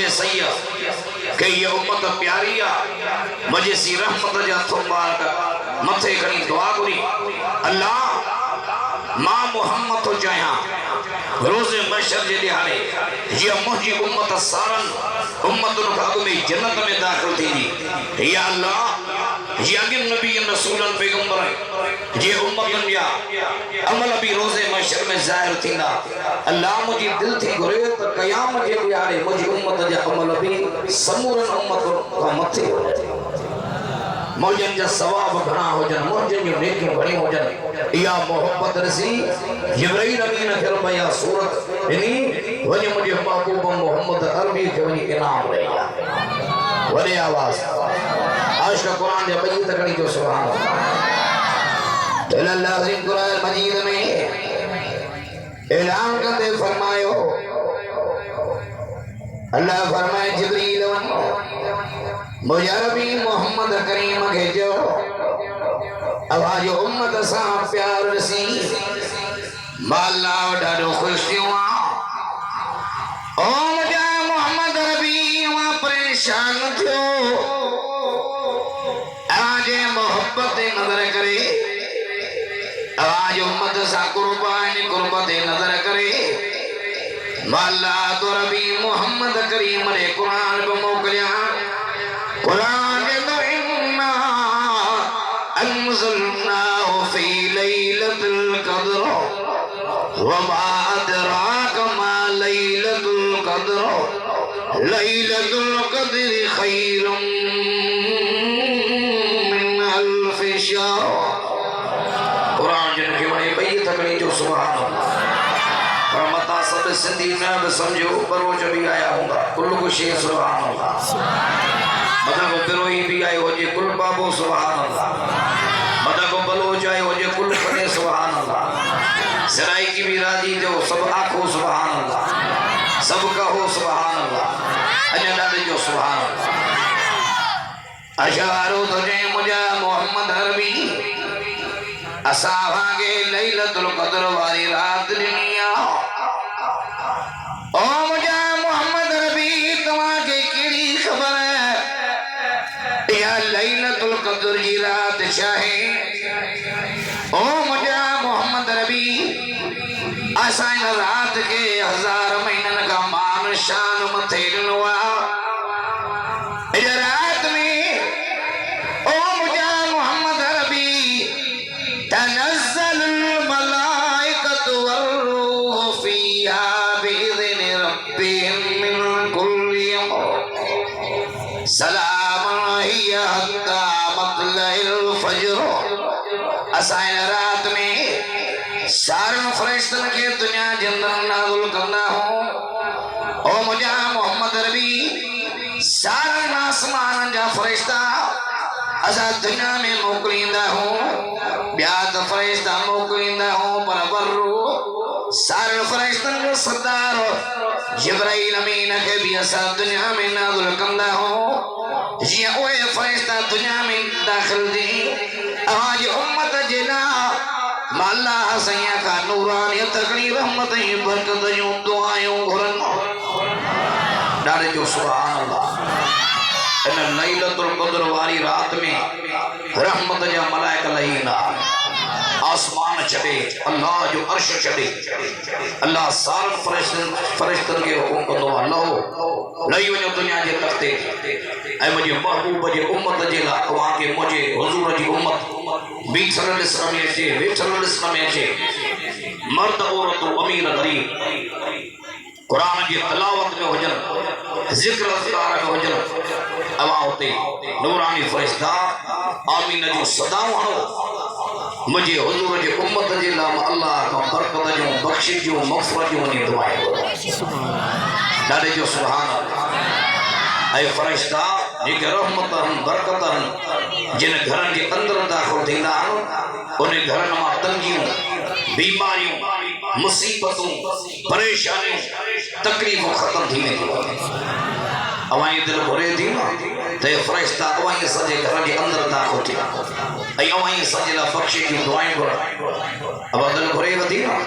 مجھے سیاح کہ یہ امت پیاری مجھے سی رحمت جا تھمبار کا متھے کھڑی دعا کری اللہ ماں محمد تو چاہیاں روز محشر جے دیہاڑے یہ مجھے امت سارن امت الخاق میں جنت میں داخل تھی دی یا اللہ یہ اگر نبی رسولن پیغمبر یہ امت یا عمل بھی روز محشر میں ظاہر تھی نا اللہ مجھے دل تھی گرے تو قیام جے دیہاڑے مجھے امت جا عمل بھی سمورن امت کا متھے ہو جائے موجن جا ثواب گھنا ہو جن موجن جو نیکی بڑی ہو جن یا محبت رسی جبرائیل امین کھر یا صورت یعنی وجہ مجھے محبوب محمد عربی کے وجہ انعام رہی ہے ولی آواز آج کا قرآن جا بجی تکڑی جو سبحان اللہ اللہ عظیم قرآن مجید میں اعلان کرتے فرمائے اللہ فرمائے جبریل مجربی محمد کریم کے جو آواز امت صاحب پیار رسی بالا ڈارو خوشیوں او مجھا محمد ربی وہاں پریشان تھو آواز محبت نظر کرے آواز امت سا قربت نظر کرے بالا تو ربی محمد کریم نے قرآن کو موکلیا قرآن تو انا انزلناه في ليلة القدر وما أدراك ما ليلة القدر ليلة القدر خير من ألف شهر قرآن جن کے بڑے بیت اگلی جو سبحان اللہ رحمتہ سب سندھی میں بھی سمجھو بروچ بھی آیا ہوں گا کل کو شیع سبحان اللہ مدہ کو بروئی بھی آئے ہو جے کل بابو سبحان اللہ مدہ کو بلوچ آئے ہو جے کل پڑے سبحان اللہ سرائی کی بھی راضی جو سب آنکھو سبحان اللہ سب کا ہو سبحان اللہ اجنہ دے جو سبحان اللہ اشارو تجھے مجھا محمد عربی اصحابہ کے لیلت القدر والی رات دنیا او مجھا محمد عربی تمہاں کے کیڑی خبر ہے یا لیلت القدر کی رات چاہے او مجھا محمد عربی آسائن رات کے 1000 مہینن کا مان شان متھیرن ہوا رات میں او مجھا محمد عربی تنزل الملائکت والروح فیہا بإذن ربهم من كل يوم سلام ہی حتی مطلع الفجر اسائن رات میں سارن فرشتن کے دنیا جندن نازل کرنا ہوں او مجھا محمد عربی سارن آسمان جا فرشتہ اسا دنیا میں موکلیندہ ہوں بیاد فرشتہ موکلیندہ ہوں پر برو سارن فرشتن جو سردار جبرائیل امین کے بھی اسا دنیا میں نازل کرنا ہوں یہ اوے فرشتہ دنیا میں داخل دی آج امت جنا مالا حسیہ کا نورانیت تقنی رحمتیں برکت یوں دعائیوں گھرن ڈارے جو سبحان اللہ ان لیلت القدر والی رات میں رحمت جا ملائک لہینا آسمان چڑے اللہ جو عرش چڑے اللہ سارن فرشتن کے حکم کو دعا لہو لئی ونیو دنیا جے تختے اے مجھے محبوب جے امت جے لا وہاں کے مجھے حضور جی امت بیت صلی اللہ علیہ وسلم اچھے بیت صلی اللہ علیہ وسلم اچھے مرد عورت و امیر غریب قرآن جی تلاوت میں حجن ذکر اذکار میں حجن اواں ہوتے نورانی فرشتہ آمین جو صداؤں ہو مجھے حضور جی امت جی لام اللہ کا برکت جو بخش جو مغفرت جو انہیں دعائیں ڈارے جو سبحان اللہ اے فرشتہ جن کے رحمت ہن برکت ہن جن گھرن کے اندر داخل تھیندا انہیں گھرن ماں تنگیوں بیماریوں مصیبتوں پریشانیوں تکلیفوں ختم تھینے کی اوائیں دل بھرے تھی تے فرشتہ اوائیں سجے گھر کے اندر داخل تھی اوائیں سجے لا بخشے کی دعائیں بھر اب دل بھرے تھی نا